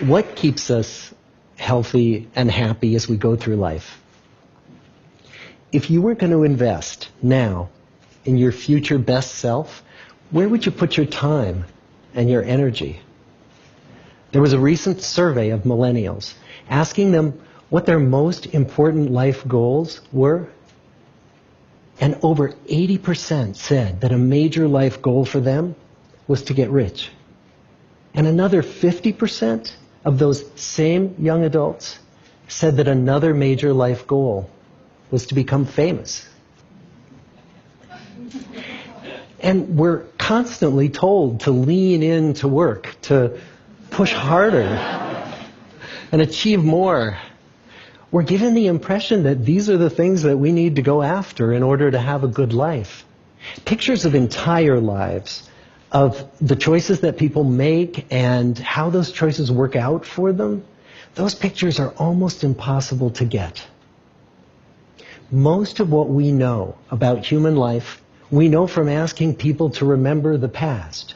What keeps us healthy and happy as we go through life? If you were going to invest now in your future best self, where would you put your time and your energy? There was a recent survey of millennials asking them what their most important life goals were. And over 80% said that a major life goal for them was to get rich. And another 50% of those same young adults said that another major life goal was to become famous. And we're constantly told to lean into work, to push harder and achieve more. We're given the impression that these are the things that we need to go after in order to have a good life. Pictures of entire lives, of the choices that people make and how those choices work out for them, those pictures are almost impossible to get. Most of what we know about human life, we know from asking people to remember the past.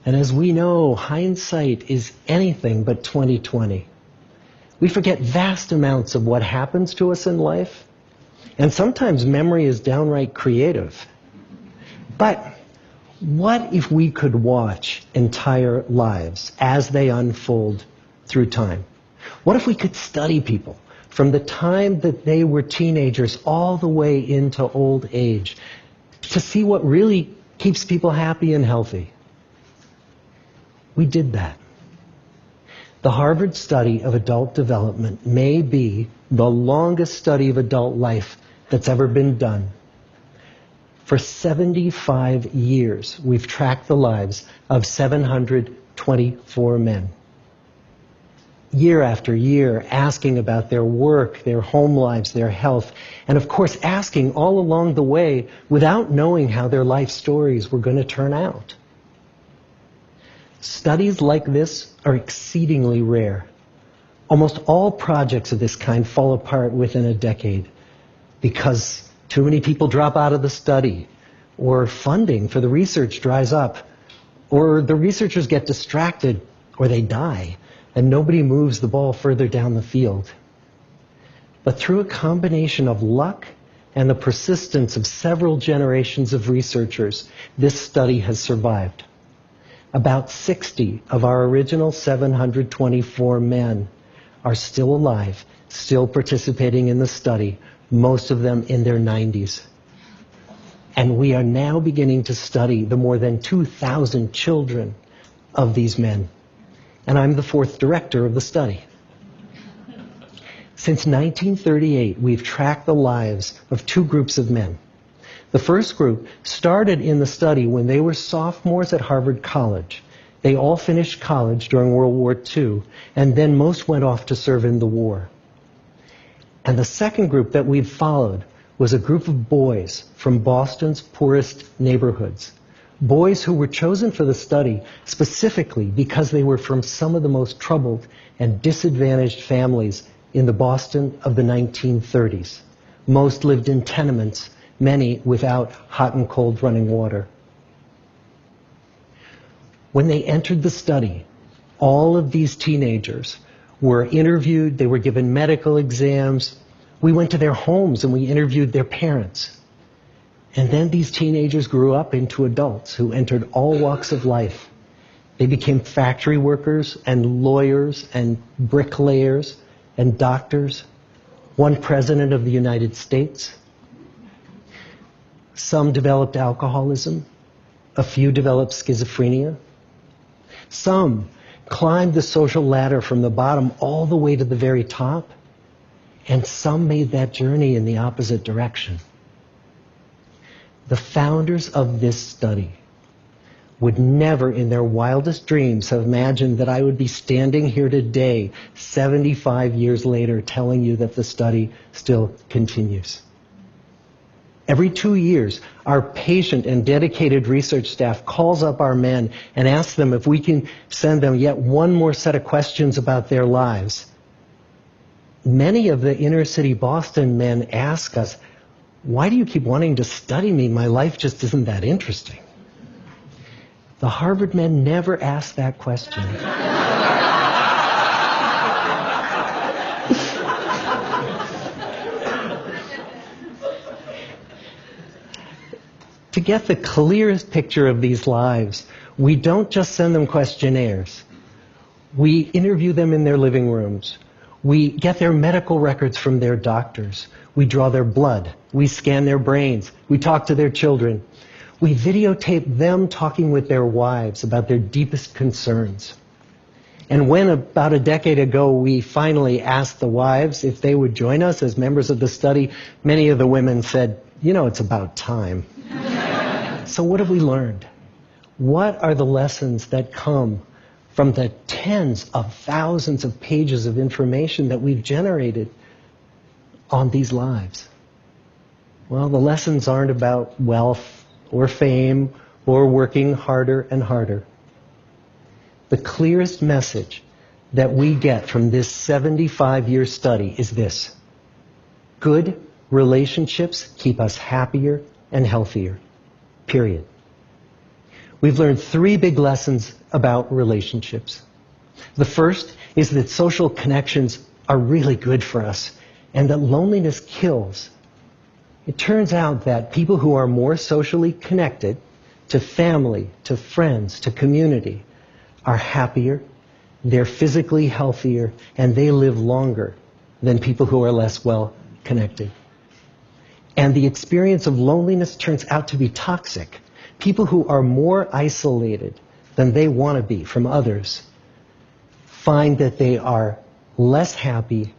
And as we know, hindsight is anything but 20/20. We forget vast amounts of what happens to us in life, and sometimes memory is downright creative. But what if we could watch entire lives as they unfold through time? What if we could study people from the time that they were teenagers all the way into old age to see what really keeps people happy and healthy? We did that. The Harvard study of adult development may be the longest study of adult life that's ever been done. For 75 years, we've tracked the lives of 724 men. Year after year, asking about their work, their home lives, their health, and of course asking all along the way without knowing how their life stories were going to turn out. Studies like this are exceedingly rare. Almost all projects of this kind fall apart within a decade because too many people drop out of the study, or funding for the research dries up, or the researchers get distracted, or they die, and nobody moves the ball further down the field. But through a combination of luck and the persistence of several generations of researchers, this study has survived. About 60 of our original 724 men are still alive, still participating in the study, most of them in their 90s. And we are now beginning to study the more than 2,000 children of these men. And I'm the fourth director of the study. Since 1938, we've tracked the lives of two groups of men. The first group started in the study when they were sophomores at Harvard College. They all finished college during World War II, and then most went off to serve in the war. And the second group that we've followed was a group of boys from Boston's poorest neighborhoods. Boys who were chosen for the study specifically because they were from some of the most troubled and disadvantaged families in the Boston of the 1930s. Most lived in tenements, many without hot and cold running water. When they entered the study, all of these teenagers were interviewed, they were given medical exams. We went to their homes and we interviewed their parents. And then these teenagers grew up into adults who entered all walks of life. They became factory workers and lawyers and bricklayers and doctors, one president of the United States. Some developed alcoholism. A few developed schizophrenia. Some climbed the social ladder from the bottom all the way to the very top. And some made that journey in the opposite direction. The founders of this study would never in their wildest dreams have imagined that I would be standing here today, 75 years later, telling you that the study still continues. Every 2 years, our patient and dedicated research staff calls up our men and asks them if we can send them yet one more set of questions about their lives. Many of the inner city Boston men ask us, "Why do you keep wanting to study me? My life just isn't that interesting." The Harvard men never asked that question. get the clearest picture of these lives, we don't just send them questionnaires. We interview them in their living rooms. We get their medical records from their doctors. We draw their blood. We scan their brains. We talk to their children. We videotape them talking with their wives about their deepest concerns. And when about a decade ago we finally asked the wives if they would join us as members of the study, many of the women said, "You know, it's about time." So what have we learned? What are the lessons that come from the tens of thousands of pages of information that we've generated on these lives? Well, the lessons aren't about wealth or fame or working harder and harder. The clearest message that we get from this 75-year study is this: good relationships keep us happier and healthier. Period. We've learned 3 big lessons about relationships. The first is that social connections are really good for us and that loneliness kills. It turns out that people who are more socially connected to family, to friends, to community are happier, they're physically healthier, and they live longer than people who are less well connected. And the experience of loneliness turns out to be toxic. People who are more isolated than they want to be from others find that they are less happy,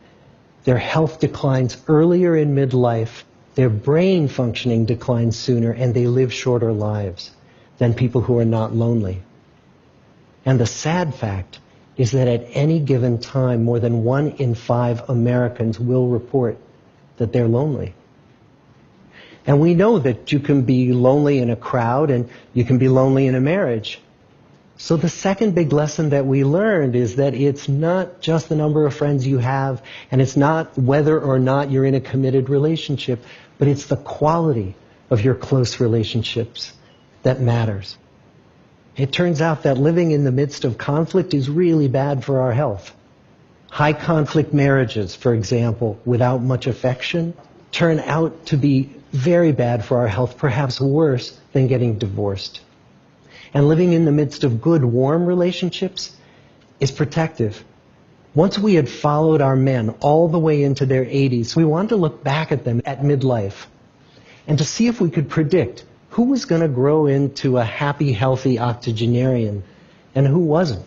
their health declines earlier in midlife, their brain functioning declines sooner, and they live shorter lives than people who are not lonely. And the sad fact is that at any given time, more than 1 in 5 Americans will report that they're lonely. And we know that you can be lonely in a crowd and you can be lonely in a marriage. So the second big lesson that we learned is that it's not just the number of friends you have, and it's not whether or not you're in a committed relationship, but it's the quality of your close relationships that matters. It turns out that living in the midst of conflict is really bad for our health. High conflict marriages, for example, without much affection, turn out to be very bad for our health, perhaps worse than getting divorced. And living in the midst of good, warm relationships is protective. Once we had followed our men all the way into their 80s, we wanted to look back at them at midlife and to see if we could predict who was going to grow into a happy, healthy octogenarian and who wasn't.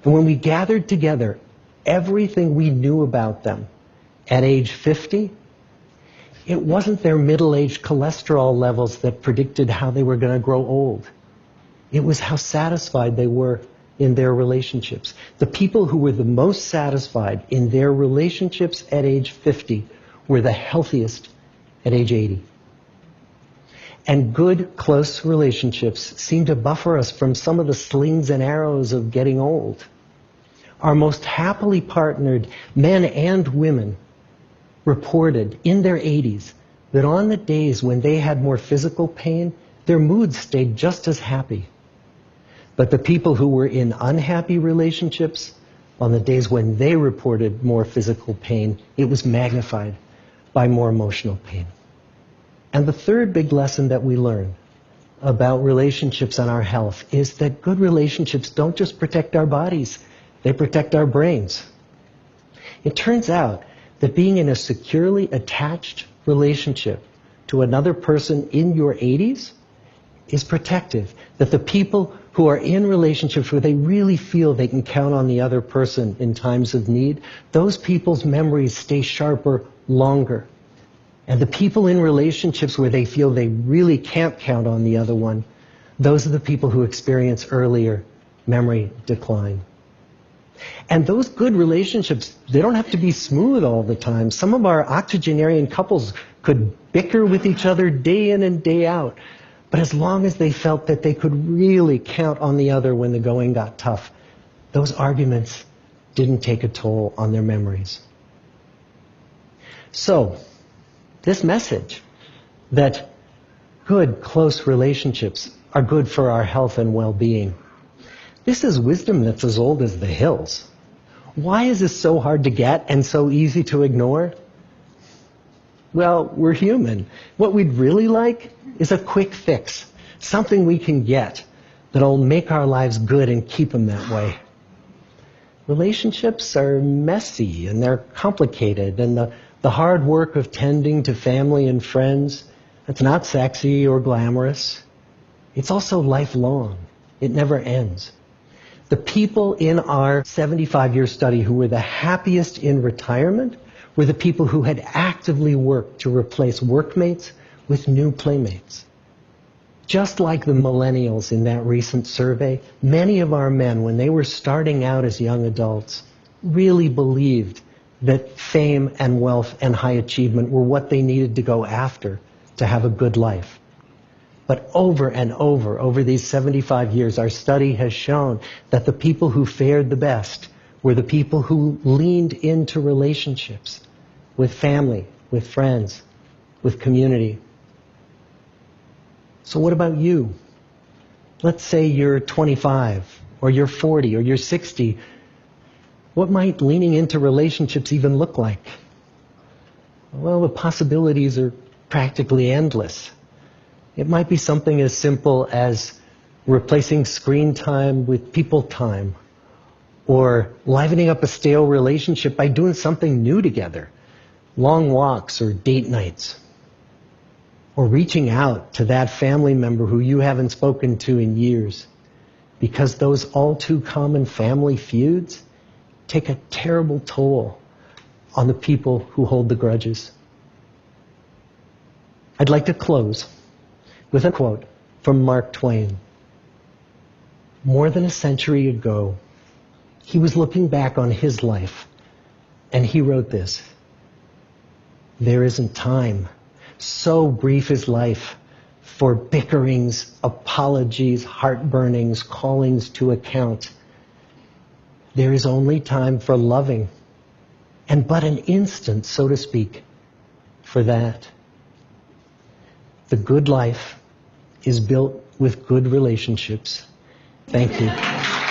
And when we gathered together everything we knew about them at age 50, it wasn't their middle-aged cholesterol levels that predicted how they were going to grow old. It was how satisfied they were in their relationships. The people who were the most satisfied in their relationships at age 50 were the healthiest at age 80. And good, close relationships seem to buffer us from some of the slings and arrows of getting old. Our most happily partnered men and women reported in their 80s that on the days when they had more physical pain, their moods stayed just as happy. But the people who were in unhappy relationships, on the days when they reported more physical pain, it was magnified by more emotional pain. And the third big lesson that we learn about relationships and our health is that good relationships don't just protect our bodies, they protect our brains. It turns out that being in a securely attached relationship to another person in your 80s is protective. That the people who are in relationships where they really feel they can count on the other person in times of need, those people's memories stay sharper longer. And the people in relationships where they feel they really can't count on the other one, those are the people who experience earlier memory decline. And those good relationships, they don't have to be smooth all the time. Some of our octogenarian couples could bicker with each other day in and day out. But as long as they felt that they could really count on the other when the going got tough, those arguments didn't take a toll on their memories. So, this message that good, close relationships are good for our health and well-being, this is wisdom that's as old as the hills. Why is this so hard to get and so easy to ignore? Well, we're human. What we'd really like is a quick fix, something we can get that'll make our lives good and keep them that way. Relationships are messy and they're complicated, and the hard work of tending to family and friends, it's not sexy or glamorous. It's also lifelong. It never ends. The people in our 75-year study who were the happiest in retirement were the people who had actively worked to replace workmates with new playmates. Just like the millennials in that recent survey, many of our men, when they were starting out as young adults, really believed that fame and wealth and high achievement were what they needed to go after to have a good life. But over and over these 75 years, our study has shown that the people who fared the best were the people who leaned into relationships with family, with friends, with community. So what about you? Let's say you're 25, or you're 40, or you're 60. What might leaning into relationships even look like? Well, the possibilities are practically endless. It might be something as simple as replacing screen time with people time, or livening up a stale relationship by doing something new together, long walks or date nights, or reaching out to that family member who you haven't spoken to in years, because those all too common family feuds take a terrible toll on the people who hold the grudges. I'd like to close with a quote from Mark Twain. More than a century ago, he was looking back on his life, and he wrote this: "There isn't time. So brief is life for bickerings, apologies, heartburnings, callings to account. There is only time for loving, and but an instant, so to speak, for that. The good life is built with good relationships." Thank you.